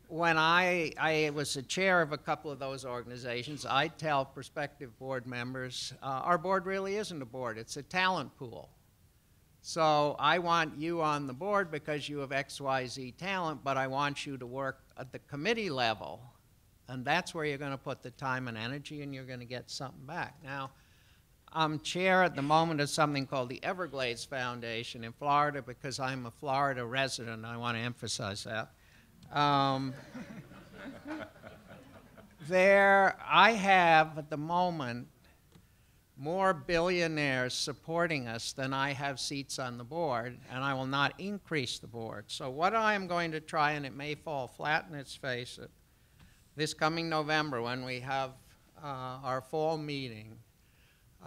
when I was the chair of a couple of those organizations, I tell prospective board members, our board really isn't a board, it's a talent pool. So I want you on the board because you have XYZ talent, but I want you to work at the committee level. And that's where you're going to put the time and energy, and you're going to get something back. Now, I'm chair at the moment of something called the Everglades Foundation in Florida because I'm a Florida resident. I want to emphasize that. There, I have at the moment more billionaires supporting us than I have seats on the board, and I will not increase the board. So what I am going to try, and it may fall flat in its face, this coming November when we have our fall meeting,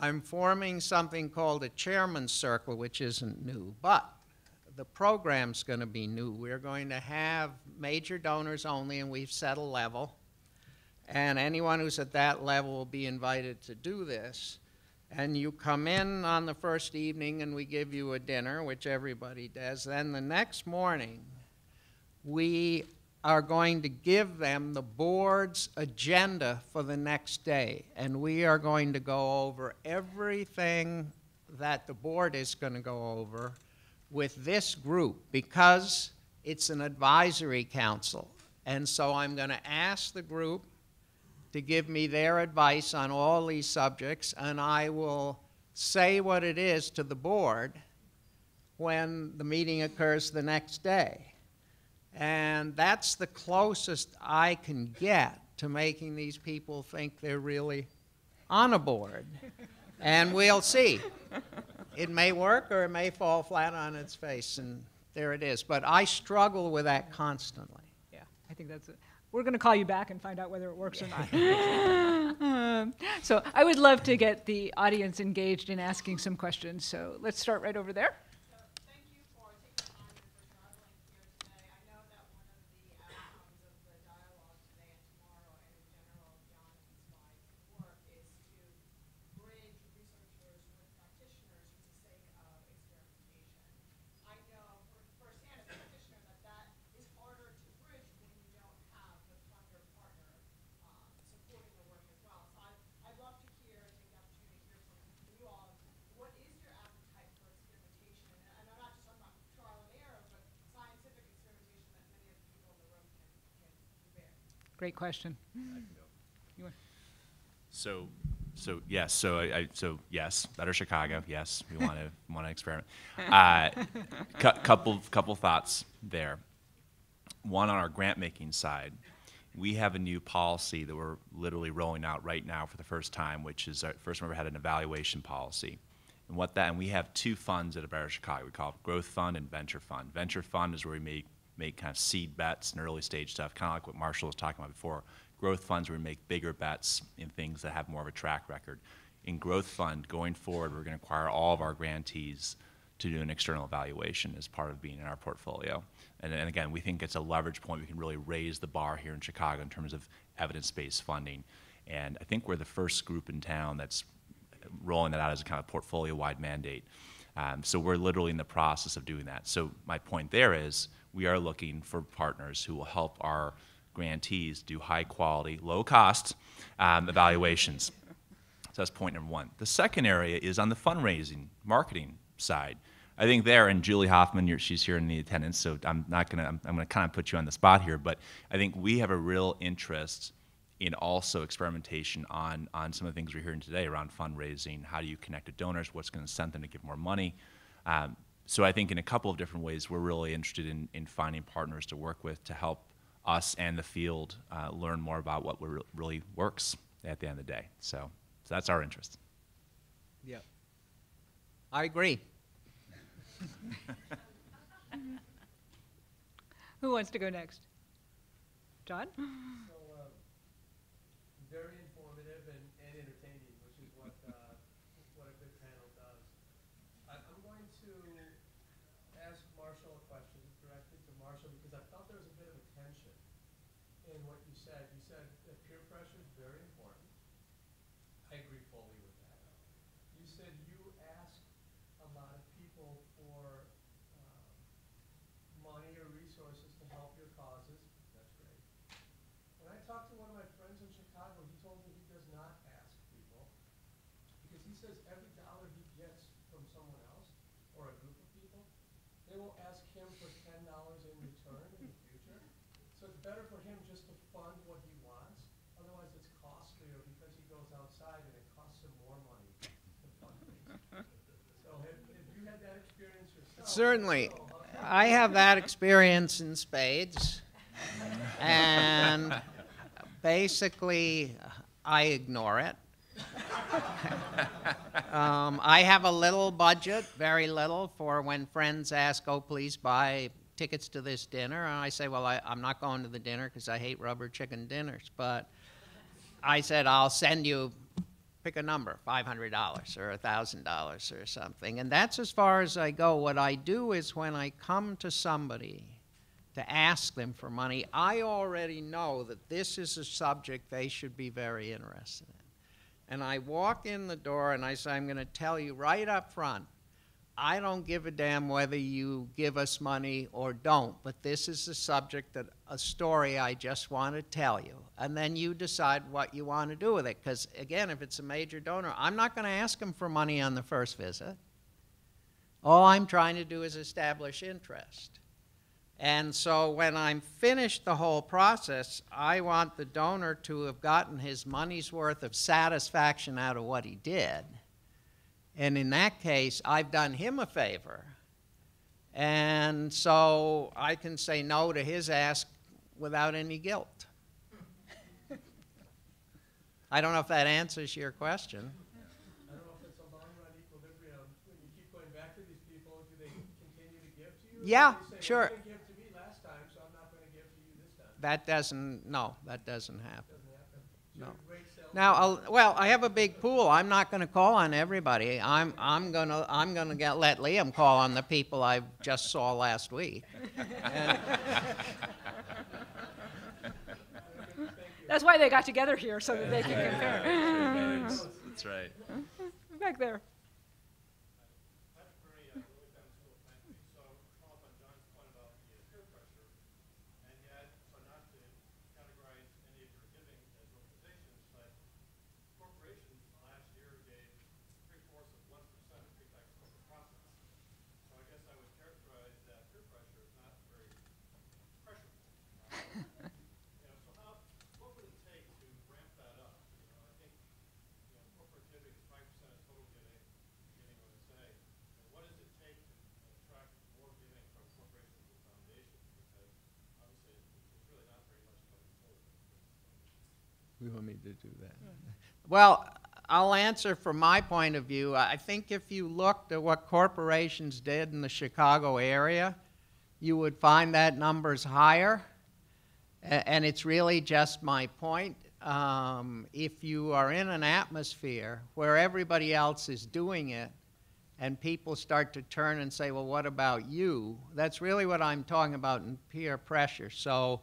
I'm forming something called a chairman's circle, which isn't new, but the program's going to be new. We're going to have major donors only, and we've set a level, and anyone who's at that level will be invited to do this. And you come in on the first evening and we give you a dinner, which everybody does. Then the next morning, we are going to give them the board's agenda for the next day. And we are going to go over everything that the board is going to go over with this group, because it's an advisory council. And so I'm going to ask the group to give me their advice on all these subjects, and I will say what it is to the board when the meeting occurs the next day. And that's the closest I can get to making these people think they're really on a board. And we'll see. It may work or it may fall flat on its face, and there it is. But I struggle with that constantly. Yeah, I think that's it. We're going to call you back and find out whether it works or not. So I would love to get the audience engaged in asking some questions. So let's start right over there. Thank you for taking the time and for traveling here today. I know that one of the outcomes of the dialogue today and tomorrow, and in general beyond Spies' work, is to bridge researchers with practitioners for the sake of experimentation. I know firsthand as a practitioner that is harder to bridge when you don't have the funder partner supporting the work as well. So I'd love to hear, take the opportunity to hear from you all. What is your appetite for experimentation? And I'm not just talking about trial and error, but scientific experimentation that many of the people in the room can bear. Great question. So yes, better Chicago. Yes, we want to experiment. Couple thoughts there. One, on our grant making side, we have a new policy that we're literally rolling out right now for the first time, which is our first time we ever had an evaluation policy. And we have two funds at Better Chicago. We call it Growth Fund and Venture Fund. Venture Fund is where we make kind of seed bets and early stage stuff, kind of like what Marshall was talking about before. Growth funds, where we make bigger bets in things that have more of a track record. In Growth Fund, going forward, we're going to require all of our grantees to do an external evaluation as part of being in our portfolio. And again, we think it's a leverage point. We can really raise the bar here in Chicago in terms of evidence-based funding. And I think we're the first group in town that's rolling that out as a kind of portfolio-wide mandate. So we're literally in the process of doing that. So my point there is we are looking for partners who will help our grantees do high-quality, low-cost evaluations. So that's point number one. The second area is on the fundraising, marketing side. I think there, and Julie Hoffman, she's here in the attendance, so I'm going to kind of put you on the spot here, but I think we have a real interest in also experimentation on some of the things we're hearing today around fundraising. How do you connect to donors? What's going to send them to give more money? So I think in a couple of different ways, we're really interested in finding partners to work with to help us and the field learn more about what really works at the end of the day. So that's our interest. Yep. I agree. Who wants to go next? John? Very informative and entertaining, which is what a good panel does. I'm going to ask Marshall a question directed to Marshall because I felt there was a bit of a tension in what you said. You said that peer pressure is very important. I agree fully with that. You said you ask a lot of people for money or resources to help your causes. That's great. When I talked to one of my friends in Chicago, he told me he does not ask people because he says every dollar he gets from someone else or a group of people, they will ask him for $10 in return in the future. So it's better for him just to fund what he wants. Otherwise, it's costlier because he goes outside and it costs him more money to fundraise. So have you had that experience yourself? Certainly. I have that experience in spades. And basically, I ignore it. I have a little budget, very little, for when friends ask, oh, please buy tickets to this dinner. And I say, well, I'm not going to the dinner because I hate rubber chicken dinners. But I said, I'll send you, pick a number, $500 or $1,000 or something. And that's as far as I go. What I do is when I come to somebody to ask them for money, I already know that this is a subject they should be very interested in. And I walk in the door and I say, I'm going to tell you right up front, I don't give a damn whether you give us money or don't, but this is a subject, that a story I just want to tell you. And then you decide what you want to do with it. Because again, if it's a major donor, I'm not going to ask them for money on the first visit. All I'm trying to do is establish interest. And so when I'm finished the whole process, I want the donor to have gotten his money's worth of satisfaction out of what he did. And in that case, I've done him a favor. And so I can say no to his ask without any guilt. I don't know if that answers your question. I don't know if it's a long-run equilibrium. When you keep going back to these people, do they continue to give to you? Yeah, Or do they say, sure. You didn't give to me last time, so I'm not going to give to you this time? That doesn't, no, that doesn't happen. Doesn't happen. So No. great sales. Now, well, I have a big pool. I'm not going to call on everybody. I'm going to let Liam call on the people I just saw last week. That's why they got together here, so that they can compare. That's right. Back there. You want me to do that? Well, I'll answer from my point of view. I think if you looked at what corporations did in the Chicago area, you would find that number's higher. And it's really just my point. If you are in an atmosphere where everybody else is doing it, and people start to turn and say, well, what about you? That's really what I'm talking about in peer pressure. So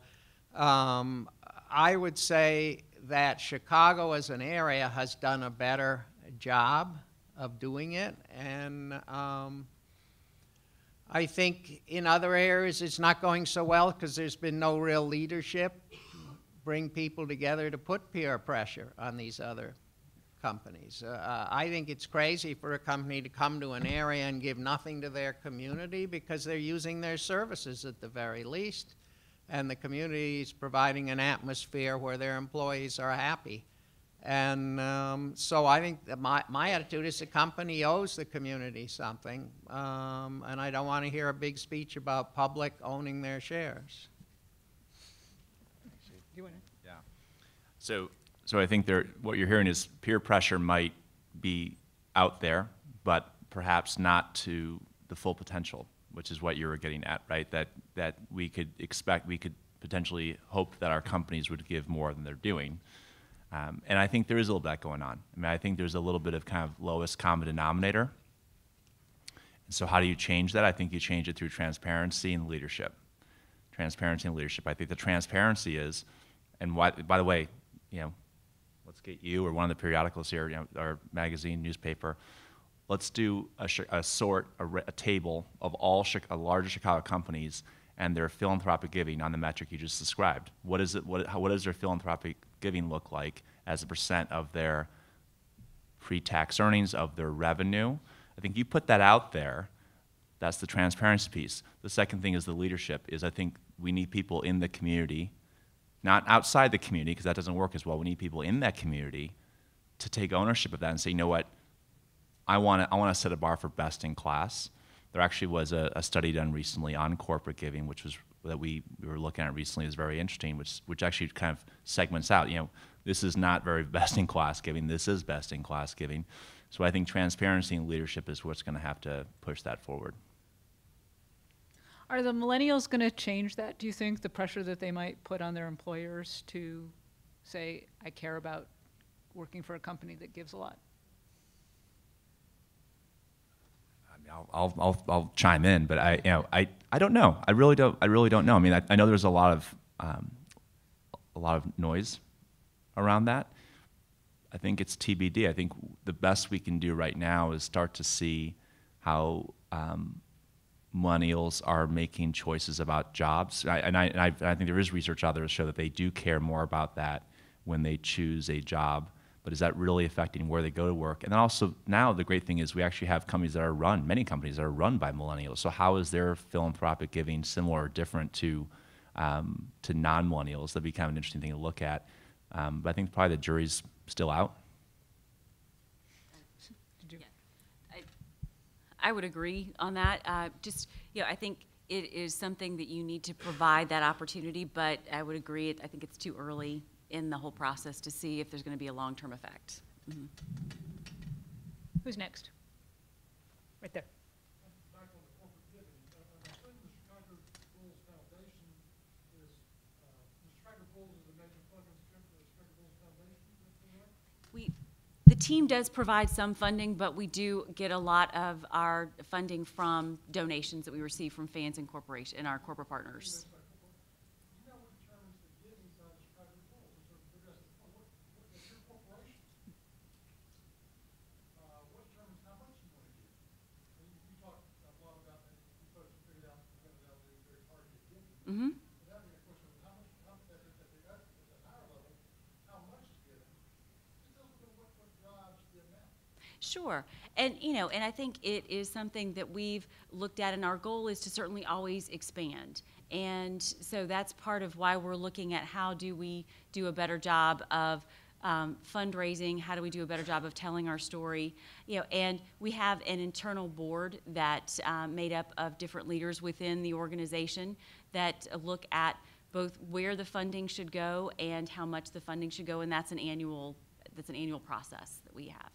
I would say that Chicago as an area has done a better job of doing it. And I think in other areas it's not going so well because there's been no real leadership, bring people together to put peer pressure on these other companies. I think it's crazy for a company to come to an area and give nothing to their community because they're using their services at the very least. And the community is providing an atmosphere where their employees are happy. And so I think that my attitude is the company owes the community something, and I don't want to hear a big speech about public owning their shares. Yeah. So I think what you're hearing is peer pressure might be out there, but perhaps not to the full potential, which is what you were getting at, right? That we could potentially hope that our companies would give more than they're doing. And I think there is a little bit of that going on. I mean, I think there's a little bit of kind of lowest common denominator. And so how do you change that? I think you change it through transparency and leadership. Transparency and leadership. I think the transparency is, and why, by the way, let's get you or one of the periodicals here, our magazine, newspaper, let's do a table of all larger Chicago companies and their philanthropic giving on the metric you just described. What is it? What does their philanthropic giving look like as a % of their pre-tax earnings, of their revenue? I think you put that out there. That's the transparency piece. The second thing is the leadership. I think we need people in the community, not outside the community, because that doesn't work as well. We need people in that community to take ownership of that and say, you know what? I want to set a bar for best in class. There actually was a study done recently on corporate giving, that we were looking at recently, is very interesting, which actually kind of segments out. This is not very best in class giving. This is best in class giving. So I think transparency and leadership is what's going to have to push that forward. Are the millennials going to change that? Do you think the pressure that they might put on their employers to say, I care about working for a company that gives a lot? I'll chime in, but I don't know. I really don't know. I mean, I know there's a lot of noise around that. I think it's TBD. I think the best we can do right now is start to see how millennials are making choices about jobs. I think there is research out there to show that they do care more about that when they choose a job. But is that really affecting where they go to work? And then also now the great thing is we actually have companies that are run, many companies that are run by millennials. So how is their philanthropic giving similar or different to non-millennials? That'd be kind of an interesting thing to look at. But I think probably the jury's still out. I would agree on that. I think it is something that you need to provide that opportunity, but I would agree, I think it's too early in the whole process to see if there's going to be a long-term effect. Mm-hmm. Who's next? Right there. Back on the corporate giving, I think the Chicago Bulls Foundation is, the Chicago Bulls is a major funding strip for the Chicago Bulls Foundation, is that correct? The team does provide some funding, but we do get a lot of our funding from donations that we receive from fans and corporation and our corporate partners. You know what determines the giving by the Chicago Bulls? Is there, because what is your corporation? What determines how much you want to give? And you talk a lot about that. You folks have figured out very targeted giving. Mm-hmm. But that being a question of how much, at the higher level, how much is given? Just tell us a little what drives the amount. Sure. And I think it is something that we've looked at, and our goal is to certainly always expand. And so that's part of why we're looking at how do we do a better job of fundraising, how do we do a better job of telling our story, and we have an internal board that made up of different leaders within the organization that look at both where the funding should go and how much the funding should go, and that's an annual process that we have.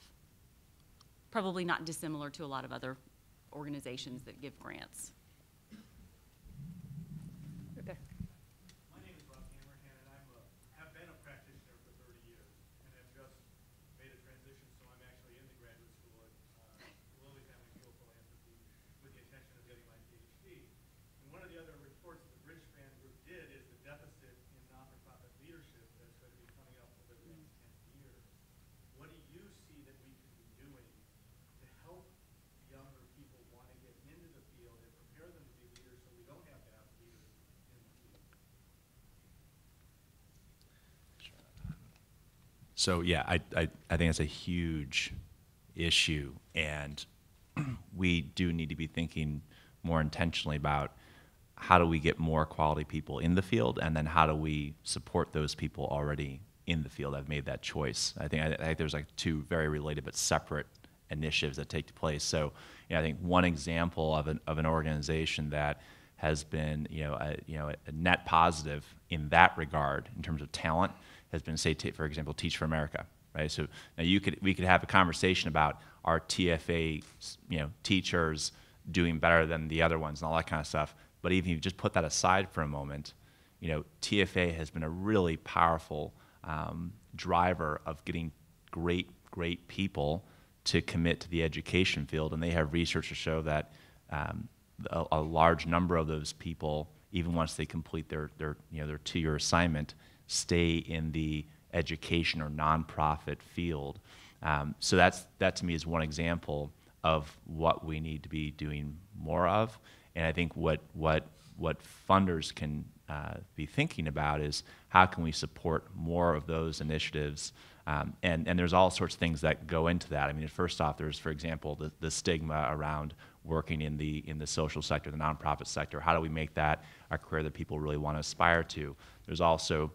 Probably not dissimilar to a lot of other organizations that give grants. Right there. My name is Rob Hammerhan, and have been a practitioner for 30 years, and have just made a transition, so I'm actually in the graduate school at Lilly Family Field Philanthropy with the intention of getting my PhD. And one of the other reports the Bridge Span Group did is the deficit in not-for-profit leadership that's going to be coming up over the next 10 years. What do you see that we could be doing to help younger people want to get into the field and prepare them to be leaders so we don't have to have leaders in the field? So yeah, I think it's a huge issue, and we do need to be thinking more intentionally about how do we get more quality people in the field, and then how do we support those people already in the field that have made that choice. I think there's like two very related but separate initiatives that take place. So I think one example of an organization that has been a net positive in that regard in terms of talent has been, say, for example, Teach for America, right? So now we could have a conversation about our TFA teachers doing better than the other ones and all that kind of stuff. But even if you just put that aside for a moment, TFA has been a really powerful driver of getting great people to commit to the education field, and they have research to show that a large number of those people, even once they complete their 2-year assignment, stay in the education or nonprofit field. So that to me is one example of what we need to be doing more of. And I think what funders can be thinking about is how can we support more of those initiatives. And there's all sorts of things that go into that. I mean, first off, there's, for example, the stigma around working in the social sector, the nonprofit sector. How do we make that a career that people really want to aspire to? There's also,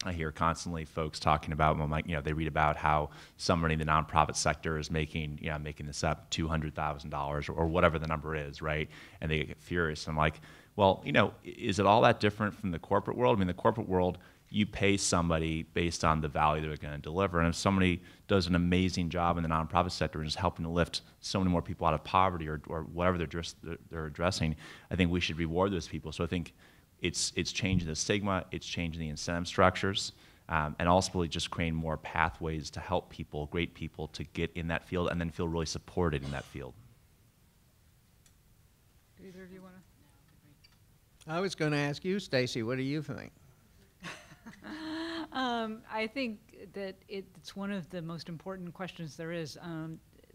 I hear constantly folks talking about, they read about how somebody in the nonprofit sector is making this up, $200,000 or whatever the number is, right? And they get furious. I'm like, well, is it all that different from the corporate world? I mean, the corporate world, you pay somebody based on the value they're going to deliver. And if somebody does an amazing job in the nonprofit sector and is helping to lift so many more people out of poverty or whatever they're addressing, I think we should reward those people. So I think it's changing the stigma, it's changing the incentive structures, and ultimately just creating more pathways to help people, great people, to get in that field and then feel really supported in that field. Do either of you want to? I was going to ask you, Stacy, what do you think? I think that it's one of the most important questions there is.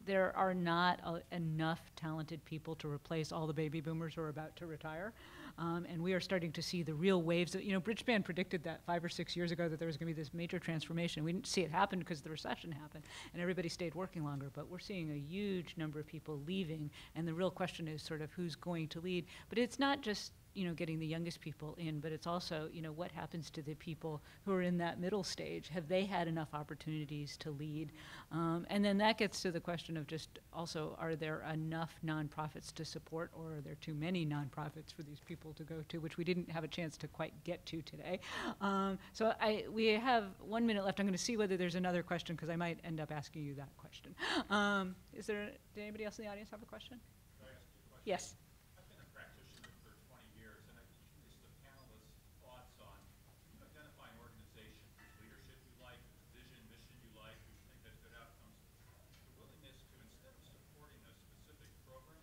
There are not enough talented people to replace all the baby boomers who are about to retire. And we are starting to see the real waves. Bridgespan predicted that 5 or 6 years ago that there was going to be this major transformation. We didn't see it happen because the recession happened and everybody stayed working longer. But we're seeing a huge number of people leaving. And the real question is sort of who's going to lead. But it's not just getting the youngest people in, but it's also, what happens to the people who are in that middle stage? Have they had enough opportunities to lead? And then that gets to the question of just also, are there enough nonprofits to support, or are there too many nonprofits for these people to go to, which we didn't have a chance to quite get to today. So we have 1 minute left. I'm going to see whether there's another question, because I might end up asking you that question. Did anybody else in the audience have a question? Can I ask you a question? Yes. I've been a practitioner for 20 years, and I'd be curious the panelists' thoughts on identifying organizations whose leadership you like, whose vision, mission you like, who you think has good outcomes, the willingness to, instead of supporting a specific program,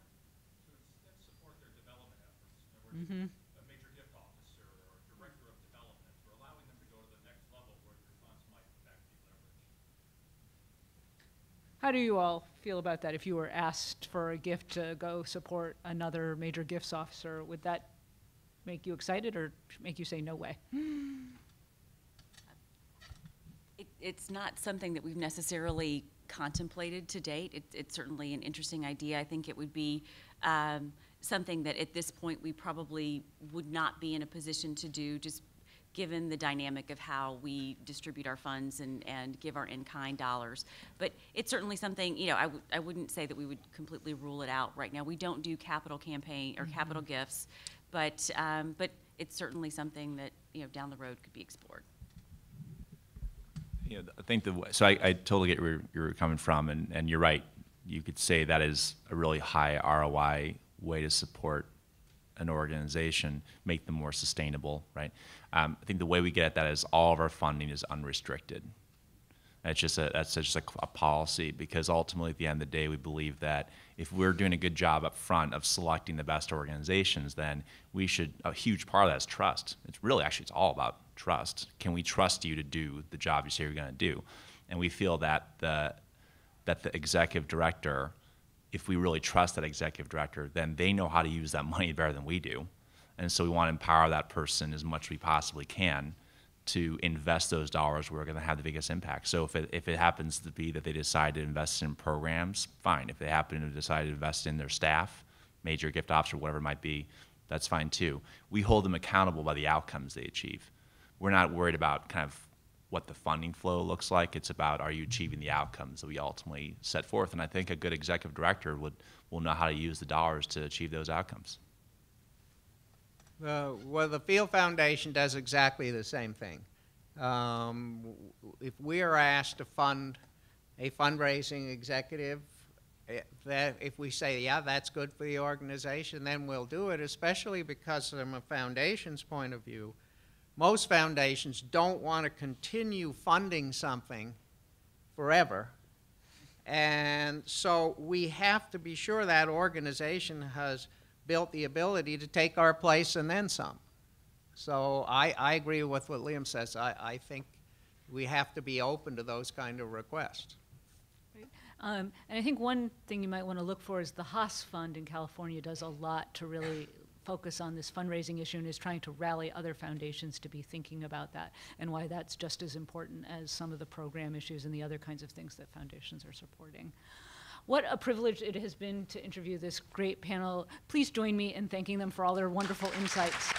to instead support their development efforts. In other words, a major gift officer or director of development, or allowing them to go to the next level where your funds might in fact be leveraged. How do you all feel about that? If you were asked for a gift to go support another major gifts officer, would that make you excited or make you say no way? It's not something that we've necessarily contemplated to date. It's certainly an interesting idea. I think it would be something that at this point we probably would not be in a position to do, just given the dynamic of how we distribute our funds and give our in-kind dollars. But it's certainly something, I wouldn't say that we would completely rule it out right now. We don't do capital campaign or capital gifts, but it's certainly something that, down the road could be explored. I think I totally get where you're coming from, and you're right. You could say that is a really high ROI way to support an organization, make them more sustainable, right? I think the way we get at that is all of our funding is unrestricted. That's just a policy, because ultimately at the end of the day we believe that if we're doing a good job up front of selecting the best organizations, then a huge part of that is trust. It's all about trust. Can we trust you to do the job you say you're going to do? And we feel that the executive director, if we really trust that executive director, then they know how to use that money better than we do. And so we want to empower that person as much as we possibly can to invest those dollars where we're going to have the biggest impact. So if it happens to be that they decide to invest in programs, fine. If they happen to decide to invest in their staff, major gift officer, whatever it might be, that's fine too. We hold them accountable by the outcomes they achieve. We're not worried about kind of what the funding flow looks like. It's about, are you achieving the outcomes that we ultimately set forth? And I think a good executive director will know how to use the dollars to achieve those outcomes. Well, the Field Foundation does exactly the same thing. If we are asked to fund a fundraising executive, if we say, yeah, that's good for the organization, then we'll do it, especially because from a foundation's point of view, most foundations don't want to continue funding something forever. And so we have to be sure that organization has built the ability to take our place and then some. So I agree with what Liam says. I think we have to be open to those kind of requests. And I think one thing you might want to look for is the Haas Fund in California does a lot to really focus on this fundraising issue and is trying to rally other foundations to be thinking about that and why that's just as important as some of the program issues and the other kinds of things that foundations are supporting. What a privilege it has been to interview this great panel. Please join me in thanking them for all their wonderful insights.